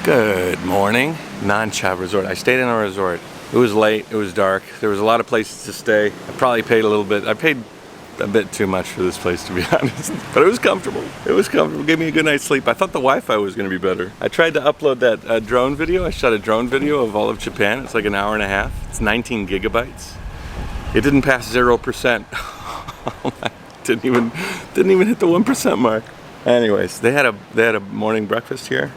Good morning. Non-chop resort. I stayed in a resort. It was late, it was dark, there was a lot of places to stay. I probably paid a little bit. I paid a bit too much for this place, to be honest. But it was comfortable. It was comfortable. It gave me a good night's sleep. I thought the Wi-Fi was going to be better. I tried to upload that drone video. I shot a drone video of all of Japan. It's like an hour and a half. It's 19 gigabytes. It didn't pass 0%. Didn't even hit the 1% mark. Anyways, they had a morning breakfast here.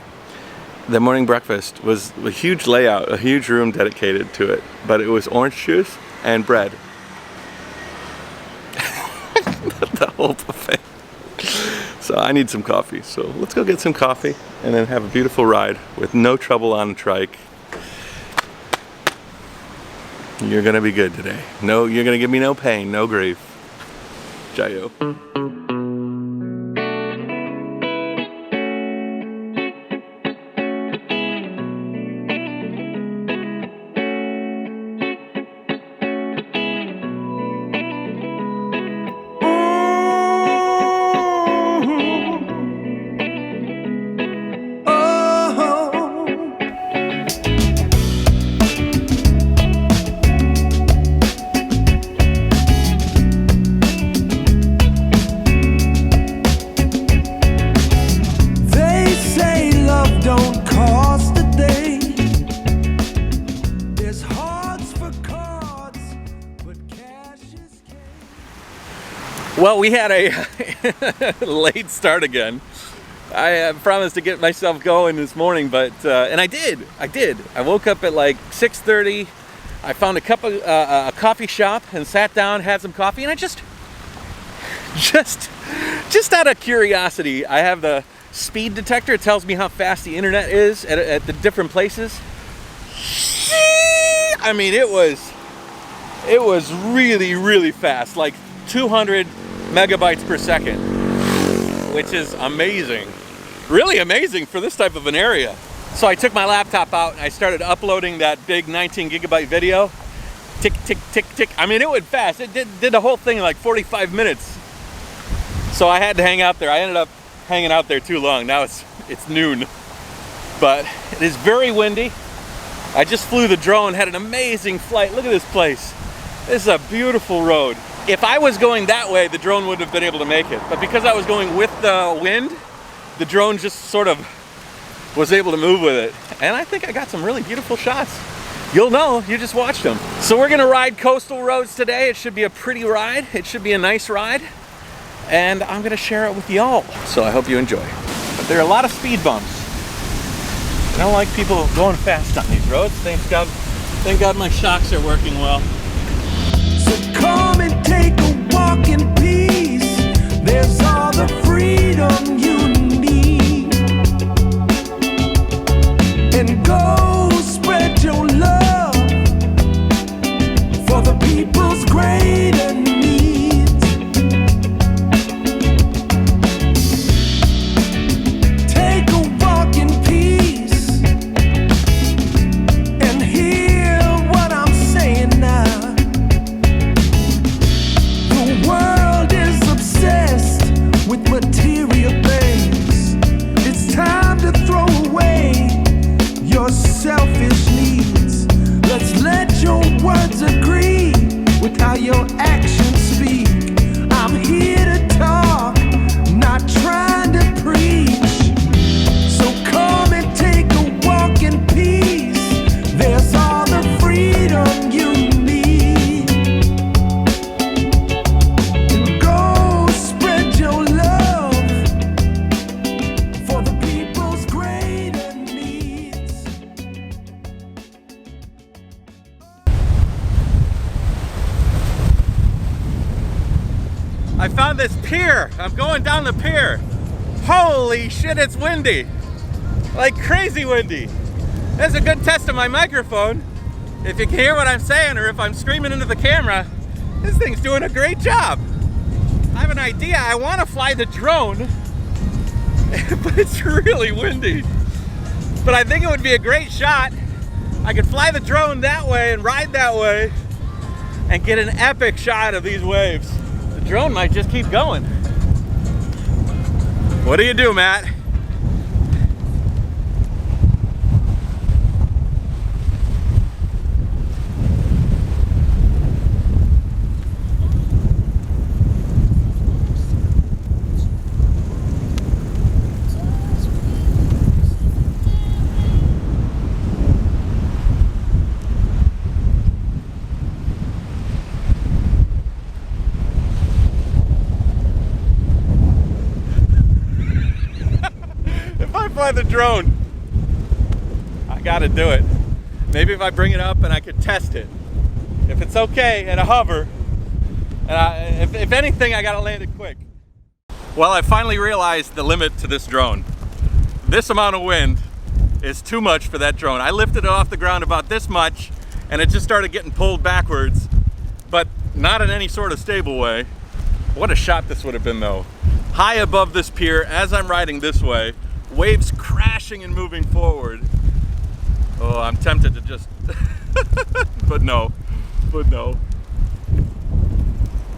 The morning breakfast was a huge layout, a huge room dedicated to it, but it was orange juice and bread. The whole buffet. So I need some coffee. So let's go get some coffee and then have a beautiful ride with no trouble on the trike. You're gonna be good today. No, you're gonna give me no pain, no grief. Jayoe. Well, we had a late start again. I promised to get myself going this morning, but and I did. I woke up at like 6:30. I found a coffee shop and sat down, had some coffee, and I just out of curiosity, I have the speed detector. It tells me how fast the internet is at the different places. I mean, it was really fast, like 200 megabytes per second, which is amazing, really amazing for this type of an area. So I took my laptop out and I started uploading that big 19 gigabyte video. Tick, tick, tick, tick. I mean, it went fast. It did the whole thing in like 45 minutes. So I had to hang out there. I ended up hanging out there too long. Now it's noon, but it is very windy. I just flew the drone, had an amazing flight. Look at this place. This is a beautiful road. If I was going that way, the drone wouldn't have been able to make it. But because I was going with the wind, the drone just sort of was able to move with it. And I think I got some really beautiful shots. You'll know, you just watched them. So we're gonna ride coastal roads today. It should be a pretty ride. It should be a nice ride. And I'm gonna share it with y'all. So I hope you enjoy. But there are a lot of speed bumps. I don't like people going fast on these roads. Thank God my shocks are working well. So come and take a walk in peace. There's all the freedom you need. And go spread your love for the people's greater needs. Take a walk in peace and hear what I'm saying now. World is obsessed with material things. It's time to throw away your selfish needs. Let's let your words agree with how your actions speak. I'm here to talk, not trying to preach. So come and take a walk in peace. There's all the freedom you need. I found this pier. I'm going down the pier. Holy shit, it's windy. Like crazy windy. That's a good test of my microphone. If you can hear what I'm saying or if I'm screaming into the camera, this thing's doing a great job. I have an idea. I want to fly the drone, but it's really windy. But I think it would be a great shot. I could fly the drone that way and ride that way and get an epic shot of these waves. The drone might just keep going. What do you do, Matt? drone. I gotta do it. Maybe if I bring it up and I could test it. If it's okay at a hover, and if anything, I gotta land it quick. Well, I finally realized the limit to this drone. This amount of wind is too much for that drone. I lifted it off the ground about this much and it just started getting pulled backwards, but not in any sort of stable way. What a shot this would have been though. High above this pier as I'm riding this way, waves crashing and moving forward. Oh, I'm tempted to just, but no.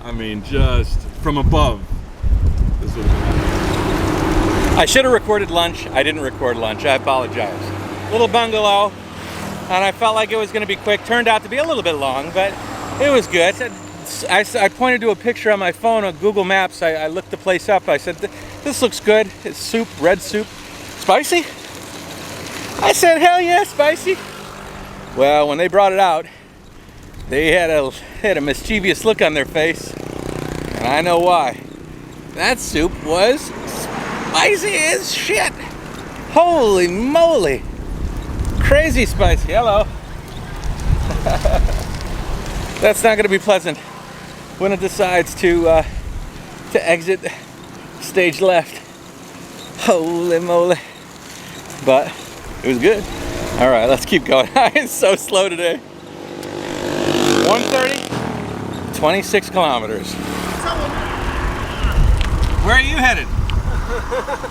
I mean, just from above. This would have been... I should have recorded lunch. I didn't record lunch. I apologize. Little bungalow, and I felt like it was going to be quick. Turned out to be a little bit long, but it was good. I pointed to a picture on my phone on Google Maps. I looked the place up. I said, "This looks good. It's soup, red soup, spicy." I said, "Hell yeah, spicy." Well, when they brought it out, they had a mischievous look on their face, and I know why. That soup was spicy as shit. Holy moly. Crazy spicy. Hello. That's not going to be pleasant when it decides to exit stage left. Holy moly. But it was good. All right, let's keep going. It's so slow today. 1:30, 26 kilometers. Where are you headed?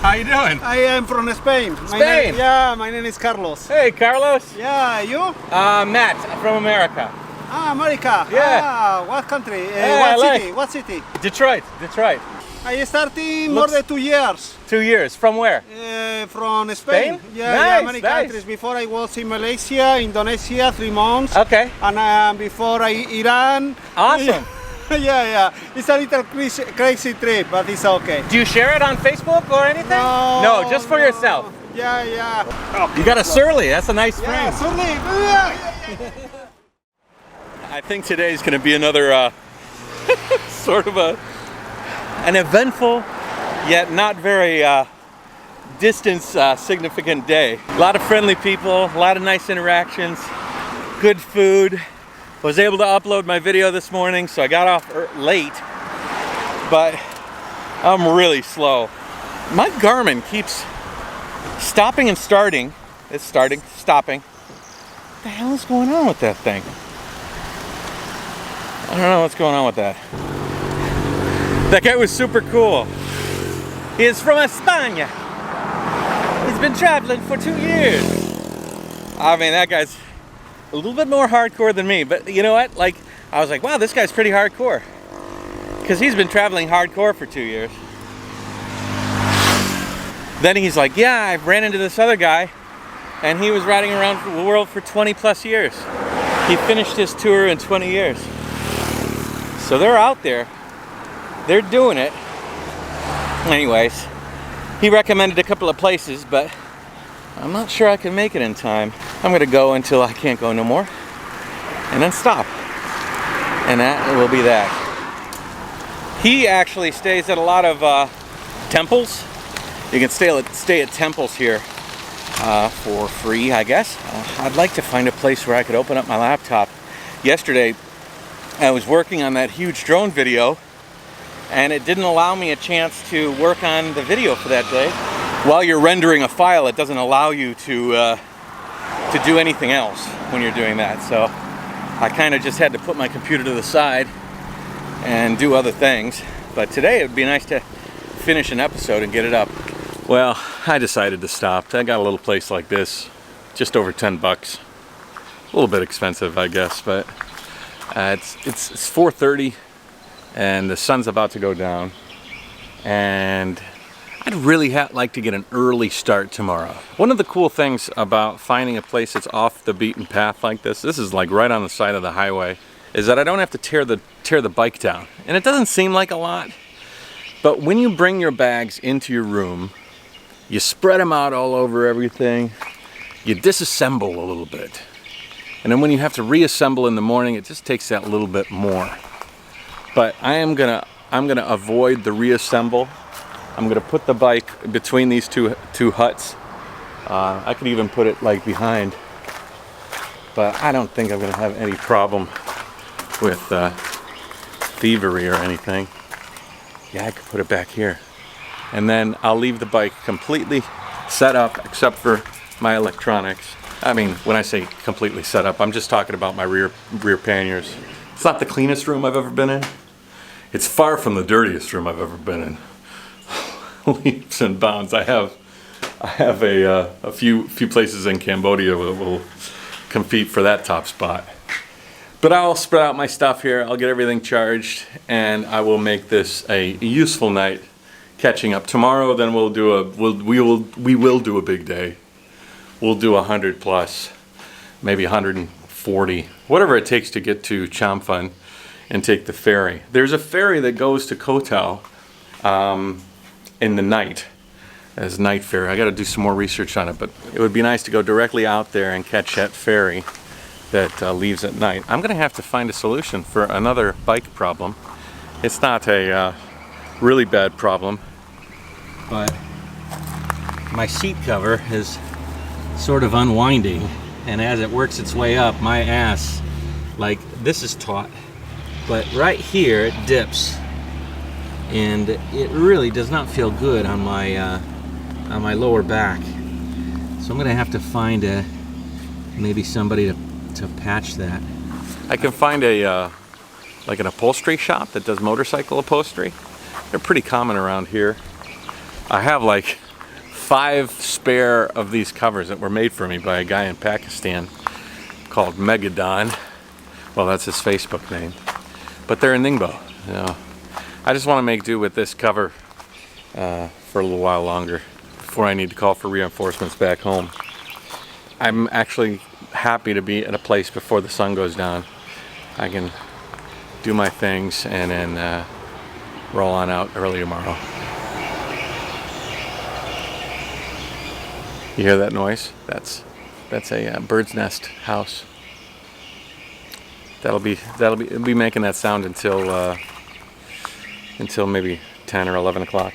How you doing? I am from Spain. Spain? My name is Carlos. Hey, Carlos. Yeah, you? Matt from America. Ah, America. Yeah. Ah, what country? Hey, what city? What city? Detroit. I started more than 2 years. 2 years. From where? From Spain. Spain? Yeah, Nice, many nice. countries. Before I was in Malaysia, Indonesia, 3 months. Okay. And before Iran. Awesome. Yeah. It's a little crazy trip, but it's okay. Do you share it on Facebook or anything? No, just for yourself. Yeah. You got a Surly. That's a nice frame. Yeah, Surly. Yeah. I think today is going to be another sort of an eventful yet not very distance significant day. A lot of friendly people, a lot of nice interactions, good food. Was able to upload my video this morning, so I got off late, but I'm really slow. My Garmin keeps stopping and starting. It's starting, stopping. What the hell is going on with that thing? I don't know what's going on with that. That guy was super cool. He is from España. He's been traveling for 2 years. I mean, that guy's a little bit more hardcore than me, but you know what? Like, I was like, wow, this guy's pretty hardcore. Because he's been traveling hardcore for 2 years. Then he's like, yeah, I ran into this other guy, and he was riding around the world for 20 plus years. He finished his tour in 20 years. So they're out there. They're doing it. Anyways, he recommended a couple of places, but I'm not sure I can make it in time. I'm gonna go until I can't go no more, and then stop. And that will be that. He actually stays at a lot of temples. You can stay at temples here for free, I guess. I'd like to find a place where I could open up my laptop. Yesterday, I was working on that huge drone video, and it didn't allow me a chance to work on the video for that day. While you're rendering a file, it doesn't allow you to do anything else when you're doing that. So I kind of just had to put my computer to the side and do other things. But today it would be nice to finish an episode and get it up. Well, I decided to stop. I got a little place like this, just over 10 bucks. A little bit expensive, I guess, but it's 4:30 and the sun's about to go down. And I'd really like to get an early start tomorrow. One of the cool things about finding a place that's off the beaten path like this is like right on the side of the highway, is that I don't have to tear the bike down. And it doesn't seem like a lot, but when you bring your bags into your room, you spread them out all over everything, you disassemble a little bit. And then when you have to reassemble in the morning, it just takes that little bit more. But I'm gonna avoid the reassemble. I'm gonna put the bike between these two huts I could even put it like behind, but I don't think I'm gonna have any problem with thievery or anything. Yeah, I could put it back here. And then I'll leave the bike completely set up except for my electronics. I mean, when I say completely set up, I'm just talking about my rear panniers. It's not the cleanest room I've ever been in. It's far from the dirtiest room I've ever been in. Leaps and bounds. I have a few places in Cambodia that will compete for that top spot. But I'll spread out my stuff here. I'll get everything charged, and I will make this a useful night catching up. Tomorrow, then we will do a big day. We'll do 100 plus, maybe 140, whatever it takes to get to Champhan and take the ferry. There's a ferry that goes to Koh Tao in the night. As night ferry. I got to do some more research on it, but it would be nice to go directly out there and catch that ferry that leaves at night. I'm going to have to find a solution for another bike problem. It's not a really bad problem, but my seat cover is sort of unwinding, and as it works its way up, my ass, like this is taut, but right here it dips, and it really does not feel good on my lower back. So I'm gonna have to find maybe somebody to patch that. I can find a like an upholstery shop that does motorcycle upholstery. They're pretty common around here. I have like 5 spare of these covers that were made for me by a guy in Pakistan called Megadon. Well, that's his Facebook name. But they're in Ningbo. You know, I just want to make do with this cover for a little while longer before I need to call for reinforcements back home. I'm actually happy to be at a place before the sun goes down. I can do my things and then roll on out early tomorrow. You hear that noise? That's a bird's nest house. It'll be making that sound until maybe 10 or 11 o'clock.